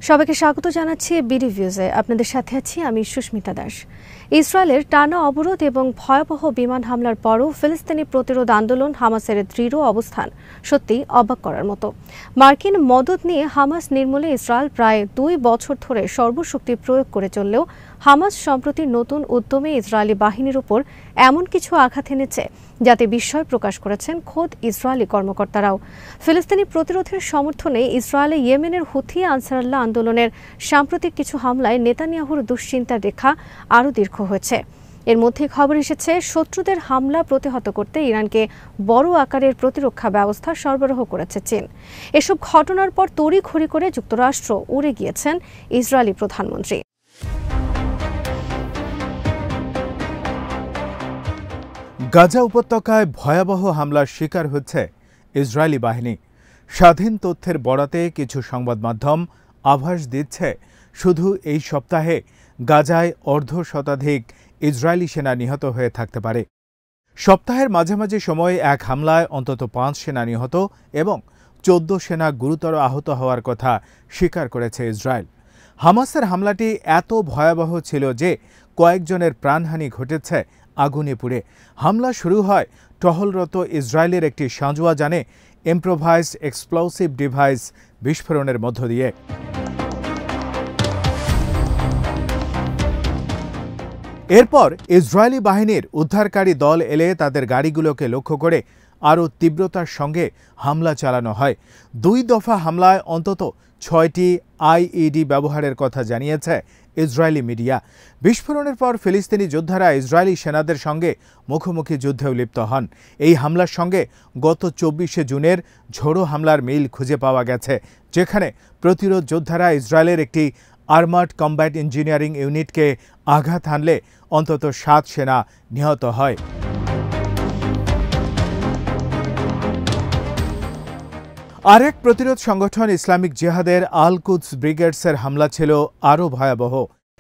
সবাইকে স্বাগত জানাচ্ছি বিডি ভিউজে। আপনাদের সাথে আছি আমি সুস্মিতা দাস। ইসরায়েলের টানা অবরোধ এবং ভয়াবহ বিমান হামলার পরও ফিলিস্তিনি প্রতিরোধ আন্দোলন হামাসের দৃঢ় অবস্থান সত্যি অবাক করার মতো। মার্কিন মদত নিয়ে হামাস নির্মূলে ইসরায়েল প্রায় 2 বছর ধরে সর্বশক্তি প্রয়োগ করে চললেও হামাস সম্প্রতি নতুন উদ্যমে ইসরায়েলি বাহিনীর উপর এমন কিছু আঘাত এনেছে যাতে বিস্ময় প্রকাশ করেছেন খোদ ইসরায়েলি কর্মকর্তারাও। ফিলিস্তিনি প্রতিরোধের সমর্থনে ইসরায়েলে ইয়েমেনের হুথি আনসারুল্লাহ আন্দোলনের সাম্প্রতিক কিছু হামলায় নেতানিয়াহুর দুশ্চিন্তার রেখা আরও দীর্ঘ হয়েছে। এর মধ্যে খবর এসেছে শত্রুদের হামলা প্রতিহত করতে ইরানকে বড় আকারের প্রতিরক্ষা ব্যবস্থা সরবরাহ করেছে চীন। এসব ঘটনার পর তড়িঘড়ি করে যুক্তরাষ্ট্র উড়ে গিয়েছেন ইসরায়েলি প্রধানমন্ত্রী। গাজা উপত্যকায় ভয়াবহ হামলার শিকার হচ্ছে ইসরায়েলি বাহিনী। স্বাধীন তথ্যের বরাতে কিছু সংবাদ মাধ্যম আভাস দিচ্ছে শুধু এই সপ্তাহে গাজায় অর্ধশতাধিক ইসরায়েলি সেনা নিহত হয়ে থাকতে পারে। সপ্তাহের মাঝামাঝি সময়ে এক হামলায় অন্তত 5 সেনা নিহত এবং 14 সেনা গুরুতর আহত হওয়ার কথা স্বীকার করেছে ইসরায়েল। হামাসের হামলাটি এত ভয়াবহ ছিল যে কয়েকজনের প্রাণহানি ঘটেছে আগুনে পুড়ে। হামলা শুরু হয় টহলরত ইসরায়েলের একটি সাঁজোয়া যানে ইম্প্রোভাইজড এক্সপ্লোসিভ ডিভাইস বিস্ফোরণের মধ্য দিয়ে। এরপর ইসরায়েলি বাহিনীর উদ্ধারকারী দল এলে তাদের গাড়িগুলোকে লক্ষ্য করে আরও তীব্রতার সঙ্গে হামলা চালানো হয়। 2 দফা হামলায় অন্তত 6টি আইইডি ব্যবহারের কথা জানিয়েছে ইসরায়েলি মিডিয়া। বিস্ফোরণের পর ফিলিস্তিনি যোদ্ধারা ইসরায়েলি সেনাদের সঙ্গে মুখোমুখি যুদ্ধেও লিপ্ত হন। এই হামলার সঙ্গে গত 24শে জুনের ঝোড়ো হামলার মিল খুঁজে পাওয়া গেছে, যেখানে প্রতিরোধ যোদ্ধারা ইসরায়েলের একটি আর্মার্ড কম্ব্যাট ইঞ্জিনিয়ারিং ইউনিটকে আঘাত হানলে অন্তত 7 সেনা নিহত হয়। আরেক প্রতিরোধ সংগঠন ইসলামিক জিহাদের আল কুদস ব্রিগেডসের হামলা ছিল আরও ভয়াবহ।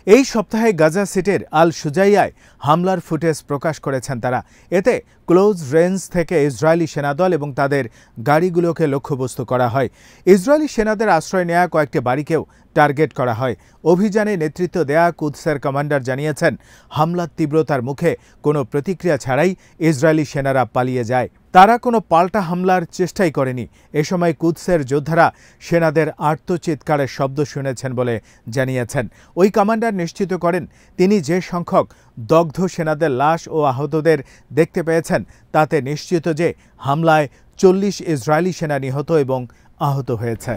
এই সপ্তাহে গাজা সিটির আল শুজাইয়ায় হামলার ফুটেজ প্রকাশ করেছেন তারা। এতে ক্লোজ রেঞ্জ থেকে ইসরায়েলি সেনাদল এবং তাদের গাড়িগুলোকে লক্ষ্যবস্তু করা হয়। ইসরায়েলি সেনাদের আশ্রয় নেওয়া কয়েকটি বাড়িকেও টার্গেট করা হয়। অভিযানে নেতৃত্ব দেয়া কুদসের কমান্ডার জানিয়েছেন, হামলার তীব্রতার মুখে কোনো প্রতিক্রিয়া ছাড়াই ইসরায়েলি সেনারা পালিয়ে যায়। তারা কোনো পাল্টা হামলার চেষ্টাই করেনি। এ সময় কুদসের যোদ্ধারা সেনাদের আর্তচিৎকারের শব্দ শুনেছেন বলে জানিয়েছেন। ওই কমান্ডার নিশ্চিত করেন, তিনি যে সংখ্যক দগ্ধ সেনাদের লাশ ও আহতদের দেখতে পেয়েছেন তাতে নিশ্চিত যে হামলায় 40 ইসরায়েলি সেনা নিহত এবং আহত হয়েছে।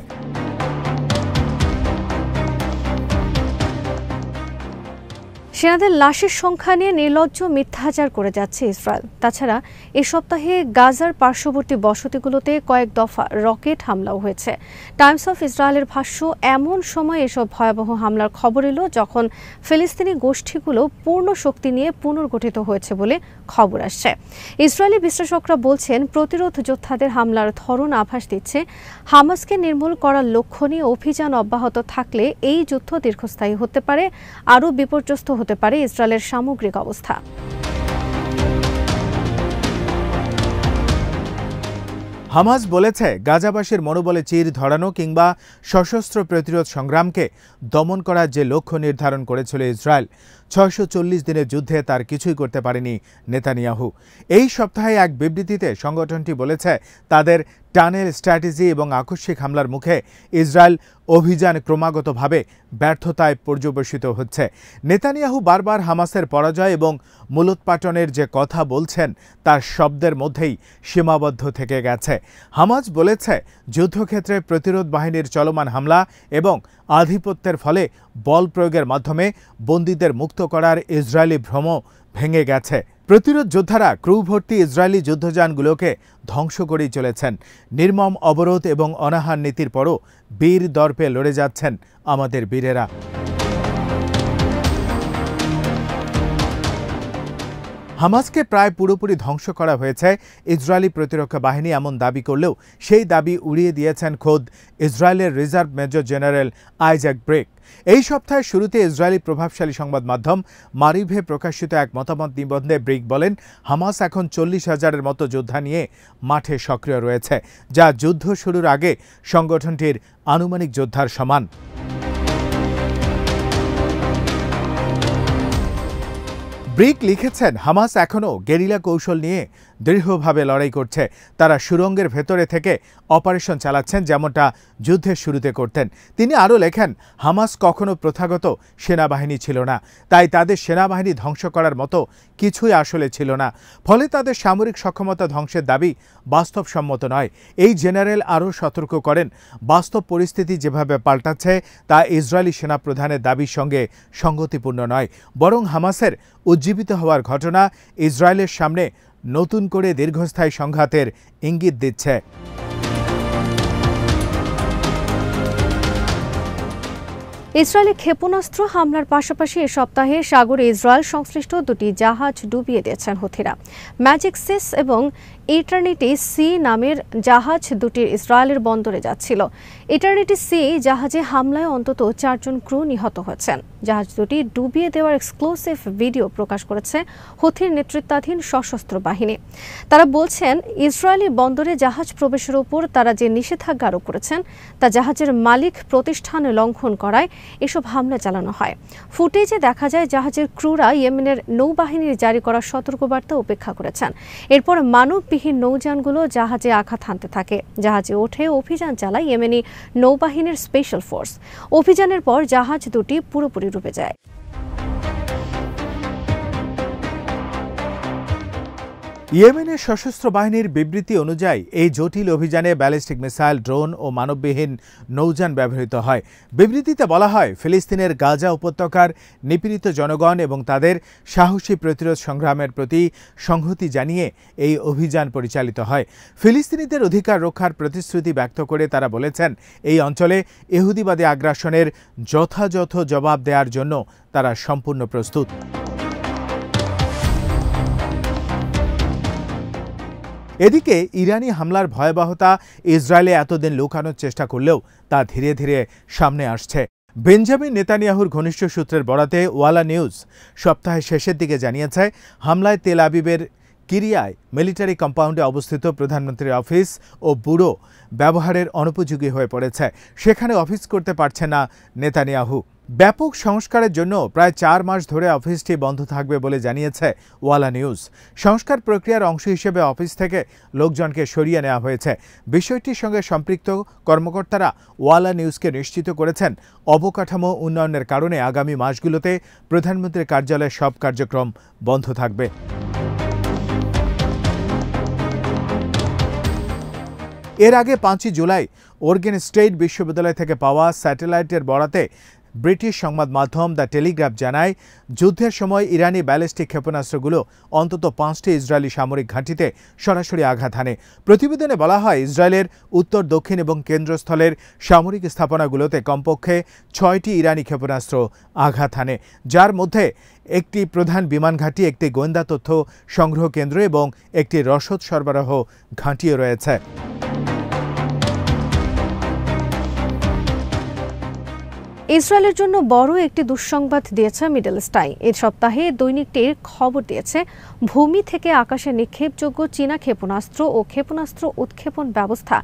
সেনাদের লাশের সংখ্যা নিয়ে নির্লজ্জ মিথ্যাচার করে যাচ্ছে ইসরায়েল। তাছাড়া এ সপ্তাহে গাজার পার্শ্ববর্তী বসতিগুলোতে কয়েক দফা রকেট হামলাও হয়েছে। টাইমস অফ ইসরায়েলের ভাষ্য, এমন সময় এসব ভয়াবহ হামলার খবর এলো যখন ফিলিস্তিনি গোষ্ঠীগুলো পূর্ণ শক্তি নিয়ে পুনর্গঠিত হয়েছে বলে খবর আসছে। ইসরায়েলি বিশ্লেষকরা বলছেন, প্রতিরোধ যোদ্ধাদের হামলার ধরন আভাস দিচ্ছে হামাসকে নির্মূল করার লক্ষ্য নিয়ে অভিযান অব্যাহত থাকলে এই যুদ্ধ দীর্ঘস্থায়ী হতে পারে, আরও বিপর্যস্ত হতে পারে ইসরায়েলের সামগ্রিক অবস্থা। হামাস বলেছে, গাজাবাসীর মনোবলে চির ধরানো কিংবা সশস্ত্র প্রতিরোধ সংগ্রামকে দমন করার যে লক্ষ্য নির্ধারণ করেছিল ইসরায়েল, 640 দিনের যুদ্ধে তার কিছুই করতে পারেনি নেতানিয়াহু। এই সপ্তাহে এক বিবৃতিতে সংগঠনটি বলেছে, তাদের টানেল স্ট্র্যাটেজি এবং আকস্মিক হামলার মুখে ইসরায়েল অভিযান ক্রমাগতভাবে ব্যর্থতায় পর্যবেসিত হচ্ছে। নেতানিয়াহু বারবার হামাসের পরাজয় এবং মূলোৎপাটনের যে কথা বলছেন তার শব্দের মধ্যেই সীমাবদ্ধ থেকে গেছে। হামাস বলেছে, যুদ্ধক্ষেত্রে প্রতিরোধ বাহিনীর চলমান হামলা এবং আধিপত্যের ফলে বল প্রয়োগের মাধ্যমে বন্দীদের মুক্ত করার ইসরায়েলি ভ্রম ভেঙে গেছে। প্রতিরোধ যোদ্ধারা ক্রু ভর্তি ইসরায়েলি যুদ্ধযানগুলোকে ধ্বংস করেই চলেছেন। নির্মম অবরোধ এবং অনাহার নীতির পরও বীর দর্পে লড়ে যাচ্ছেন আমাদের বীরেরা। হামাসকে প্রায় পুরোপুরি ধ্বংস করা হয়েছে ইসরায়েলি প্রতিরক্ষা বাহিনী এমন দাবি করলেও সেই দাবি উড়িয়ে দিয়েছেন খোদ ইসরায়েলের reserve major general Isaac Brik. এই সপ্তাহের শুরুতে ইসরায়েলি প্রভাবশালী সংবাদ মাধ্যম মারিভে প্রকাশিত এক মতামত নিবন্ধে ব্রিক বলেন, হামাস এখন 40,000-এর মতো যোদ্ধা নিয়ে মাঠে সক্রিয় রয়েছে, যা যুদ্ধ শুরুর আগে সংগঠনটির আনুমানিক যোদ্ধার সমান। ব্রিক লিখেছেন, হামাস এখনও গেরিলা কৌশল নিয়ে দৃঢ়ভাবে লড়াই করছে। তারা সুড়ঙ্গের ভেতরে থেকে অপারেশন চালাচ্ছেন, যেমনটা যুদ্ধের শুরুতে করতেন। তিনি আরও লেখেন, হামাস কখনো প্রথাগত সেনাবাহিনী ছিল না, তাই তাদের সেনাবাহিনী ধ্বংস করার মতো কিছুই আসলে ছিল না। ফলে তাদের সামরিক সক্ষমতা ধ্বংসের দাবি বাস্তবসম্মত নয়। এই জেনারেল আরও সতর্ক করেন, বাস্তব পরিস্থিতি যেভাবে পাল্টাচ্ছে তা ইসরায়েলি সেনাপ্রধানের দাবির সঙ্গে সঙ্গতিপূর্ণ নয়, বরং হামাসের উজ্জীবিত হওয়ার ঘটনা ইসরায়েলের সামনে নতুন করে দীর্ঘস্থায়ী সংঘাতের ইঙ্গিত দিচ্ছে। ইসরায়েলে ক্ষেপণাস্ত্র হামলার পাশাপাশি এ সপ্তাহে সাগরে ইসরায়েল সংশ্লিষ্ট দুটি জাহাজ ডুবিয়ে দিয়েছেন হুথিরা। ম্যাজিক সিস এবং ইটার্নিটি সি নামের জাহাজ দুটি ইসরায়েলের বন্দরে যাচ্ছিল। ইটার্নিটি সি জাহাজে হামলায় অন্তত 4 জন ক্রু নিহত হয়েছেন। জাহাজ দুটি ডুবিয়ে দেওয়ার এক্সক্লুসিভ ভিডিও প্রকাশ করেছে হুথির নেতৃত্বাধীন সশস্ত্র বাহিনী। তারা বলছেন, ইসরায়েলি বন্দরে জাহাজ প্রবেশের উপর তারা যে নিষেধাজ্ঞা আরোপ করেছেন তা জাহাজের মালিক প্রতিষ্ঠান লঙ্ঘন করায় এসব হামলা চালানো হয়। ফুটেজে দেখা যায় জাহাজের ক্রুরা ইয়েমেনের নৌবাহিনীর জারি করা সতর্কবার্তা উপেক্ষা করেছেন। এরপর মানববিহীন নৌযানগুলো জাহাজে আঘাত হানতে থাকে। জাহাজে ওঠে অভিযান চালায় ইয়েমেনি নৌবাহিনীর স্পেশাল ফোর্স। অভিযানের পর জাহাজ দুটি পুরোপুরি ডুবে যায়। ইয়েমেনের সশস্ত্র বাহিনীর বিবৃতি অনুযায়ী এই জটিল অভিযানে ব্যালিস্টিক মিসাইল, ড্রোন ও মানববিহীন নৌযান ব্যবহৃত হয়। বিবৃতিতে বলা হয়, ফিলিস্তিনের গাজা উপত্যকার নিপীড়িত জনগণ এবং তাদের সাহসী প্রতিরোধ সংগ্রামের প্রতি সংহতি জানিয়ে এই অভিযান পরিচালিত হয়। ফিলিস্তিনিদের অধিকার রক্ষার প্রতিশ্রুতি ব্যক্ত করে তারা বলেছেন, এই অঞ্চলে ইহুদিবাদী আগ্রাসনের যথাযথ জবাব দেওয়ার জন্য তারা সম্পূর্ণ প্রস্তুত। এদিকে ইরানি হামলার ভয়াবহতা ইসরায়েলে এতদিন লুকানোর চেষ্টা করলেও তা ধীরে ধীরে সামনে আসছে। বেঞ্জামিন নেতানিয়াহুর ঘনিষ্ঠ সূত্রের বরাতে ওয়ালা নিউজ সপ্তাহের শেষের দিকে জানিয়েছে, হামলায় তেল আবিবের কিরিয়ায় মিলিটারি কম্পাউন্ডে অবস্থিত প্রধানমন্ত্রীর অফিস ও ব্যুরো ব্যবহারের অনুপযোগী হয়ে পড়েছে। সেখানে অফিস করতে পারছে না নেতানিয়াহু। ব্যাপক সংস্কারের জন্য প্রায় 4 মাস ধরে অফিসটি বন্ধ থাকবে বলে জানিয়েছে ওয়ালা নিউজ। সংস্কার প্রক্রিয়ার অংশ হিসেবে অফিস থেকে লোকজনকে সরিয়ে নেওয়া হয়েছে। বিষয়টির সঙ্গে সম্পৃক্ত কর্মকর্তারা ওয়ালা নিউজকে নিশ্চিত করেছেন, অবকাঠামো উন্নয়নের কারণে আগামী মাসগুলোতে প্রধানমন্ত্রীর কার্যালয়ের সব কার্যক্রম বন্ধ থাকবে। এর আগে 5 জুলাই ওরেগন স্টেট বিশ্ববিদ্যালয় থেকে পাওয়া স্যাটেলাইটের বরাতে ব্রিটিশ সংবাদ মাধ্যম দ্য টেলিগ্রাফ জানায়, যুদ্ধের সময় ইরানি ব্যালিস্টিক ক্ষেপণাস্ত্রগুলো অন্তত 5টি ইসরায়েলি সামরিক ঘাঁটিতে সরাসরি আঘাত হানে। প্রতিবেদনে বলা হয়, ইসরায়েলের উত্তর, দক্ষিণ এবং কেন্দ্রস্থলের সামরিক স্থাপনাগুলোতে কমপক্ষে 6টি ইরানি ক্ষেপণাস্ত্র আঘাত হানে, যার মধ্যে একটি প্রধান বিমান ঘাঁটি, একটি গোয়েন্দা তথ্য সংগ্রহ কেন্দ্র এবং একটি রসদ সরবরাহ ঘাঁটিও রয়েছে। ইসরায়েলের জন্য বড় একটি দুঃসংবাদ দিয়েছে মিডল ইস্টাই। এই সপ্তাহে দৈনিকটির খবর দিয়েছে, ভূমি থেকে আকাশে নিক্ষেপযোগ্য চীনা ক্ষেপণাস্ত্র ও ক্ষেপণাস্ত্র উৎক্ষেপণ ব্যবস্থা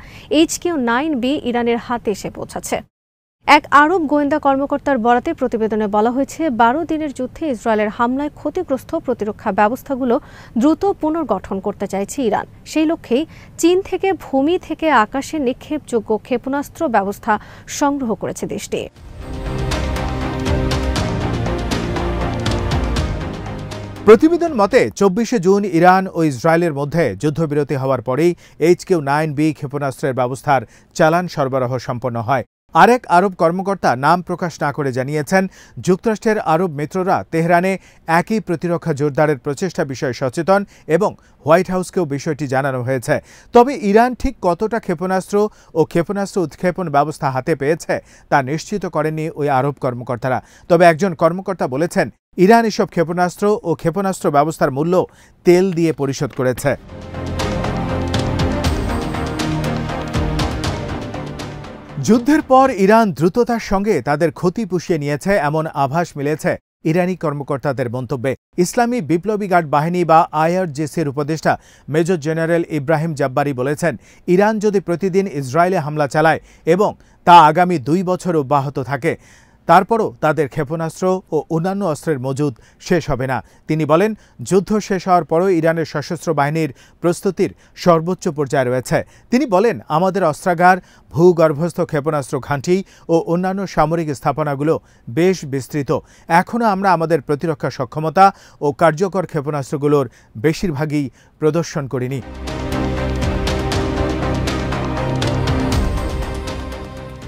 HQ-9B ইরানের হাতে এসে পৌঁছাচ্ছে। এক আরব গোয়েন্দা কর্মকর্তার বরাতে প্রতিবেদনে বলা হয়েছে, 12 দিনের যুদ্ধে ইসরায়েলের হামলায় ক্ষতিগ্রস্ত প্রতিরক্ষা ব্যবস্থাগুলো দ্রুত পুনর্গঠন করতে চাইছে ইরান। সেই লক্ষ্যেই চীন থেকে ভূমি থেকে আকাশে নিক্ষেপযোগ্য ক্ষেপণাস্ত্র ব্যবস্থা সংগ্রহ করেছে দেশটি। প্রতিবেদন মতে 24শে জুন ইরান ও ইসরায়েলের মধ্যে যুদ্ধবিরতি হওয়ার পরেই HQ-9B ক্ষেপণাস্ত্রের ব্যবস্থার চালান সরবরাহ সম্পন্ন হয়। আরেক আরব কর্মকর্তা নাম প্রকাশ না করে জানিয়েছেন, যুক্তরাষ্ট্রের আরব মিত্ররা তেহরানে একই প্রতিরক্ষা জোরদারের প্রচেষ্টা বিষয়ে সচেতন এবং হোয়াইট হাউসকেও বিষয়টি জানানো হয়েছে। তবে ইরান ঠিক কতটা ক্ষেপণাস্ত্র ও ক্ষেপণাস্ত্র উৎক্ষেপণ ব্যবস্থা হাতে পেয়েছে তা নিশ্চিত করেননি ওই আরব কর্মকর্তারা। তবে একজন কর্মকর্তা বলেছেন, ইরান এসব ক্ষেপণাস্ত্র ও ক্ষেপণাস্ত্র ব্যবস্থার মূল্য তেল দিয়ে পরিশোধ করেছে। যুদ্ধের পর ইরান দ্রুততার সঙ্গে তাদের ক্ষতি পুষিয়ে নিয়েছে এমন আভাস মিলেছে ইরানি কর্মকর্তাদের মন্তব্যে। ইসলামী বিপ্লবী গার্ড বাহিনী বা IRGCর উপদেষ্টা মেজর জেনারেল ইব্রাহিম জাব্বারি বলেছেন, ইরান যদি প্রতিদিন ইসরায়েলে হামলা চালায় এবং তা আগামী 2 বছর অব্যাহত থাকে, তারপরও তাদের ক্ষেপণাস্ত্র ও অন্যান্য অস্ত্রের মজুদ শেষ হবে না। তিনি বলেন, যুদ্ধ শেষ হওয়ার পরও ইরানের সশস্ত্র বাহিনীর প্রস্তুতির সর্বোচ্চ পর্যায়ে রয়েছে। তিনি বলেন, আমাদের অস্ত্রাগার, ভূগর্ভস্থ ক্ষেপণাস্ত্র ঘাঁটি ও অন্যান্য সামরিক স্থাপনাগুলো বেশ বিস্তৃত। এখনও আমরা আমাদের প্রতিরক্ষা সক্ষমতা ও কার্যকর ক্ষেপণাস্ত্রগুলোর বেশিরভাগই প্রদর্শন করিনি।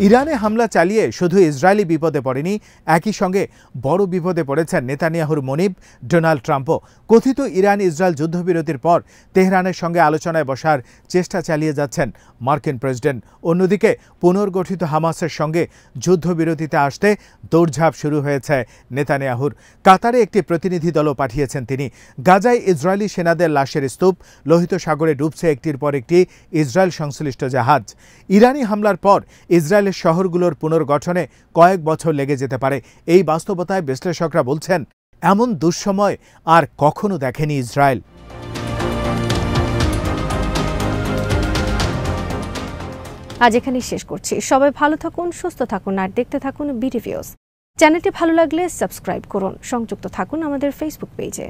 ইরানে হামলা চালিয়ে শুধু ইসরায়েলি বিপদে পড়েনি, একই সঙ্গে বড় বিপদে পড়েছেন নেতানিয়াহুর মনিব ডোনাল্ড ট্রাম্পও। কথিত ইরান ইসরায়েল যুদ্ধবিরতির পর তেহরানের সঙ্গে আলোচনায় বসার চেষ্টা চালিয়ে যাচ্ছেন মার্কিন প্রেসিডেন্ট। অন্যদিকে পুনর্গঠিত হামাসের সঙ্গে যুদ্ধবিরতিতে আসতে দৌড়ঝাঁপ শুরু হয়েছে নেতানিয়াহুর। কাতারে একটি প্রতিনিধি দলও পাঠিয়েছেন তিনি। গাজায় ইসরায়েলি সেনাদের লাশের স্তূপ, লোহিত সাগরে ডুবছে একটির পর একটি ইসরায়েল সংশ্লিষ্ট জাহাজ। ইরানি হামলার পর ইসরায়েলের শহরগুলোর পুনর্গঠনে কয়েক বছর লেগে যেতে পারে। এই বাস্তবতায় বিশ্লেষকরা বলছেন, এমন দুঃসময় আর কখনো দেখেনি ইসরায়েল। আজ এখানেই শেষ করছি। সবাই ভালো থাকুন, সুস্থ থাকুন আর দেখতে থাকুন বিডিভিউজ। চ্যানেলটি ভালো লাগলে সাবস্ক্রাইব করুন। সংযুক্ত থাকুন আমাদের ফেসবুক পেজে।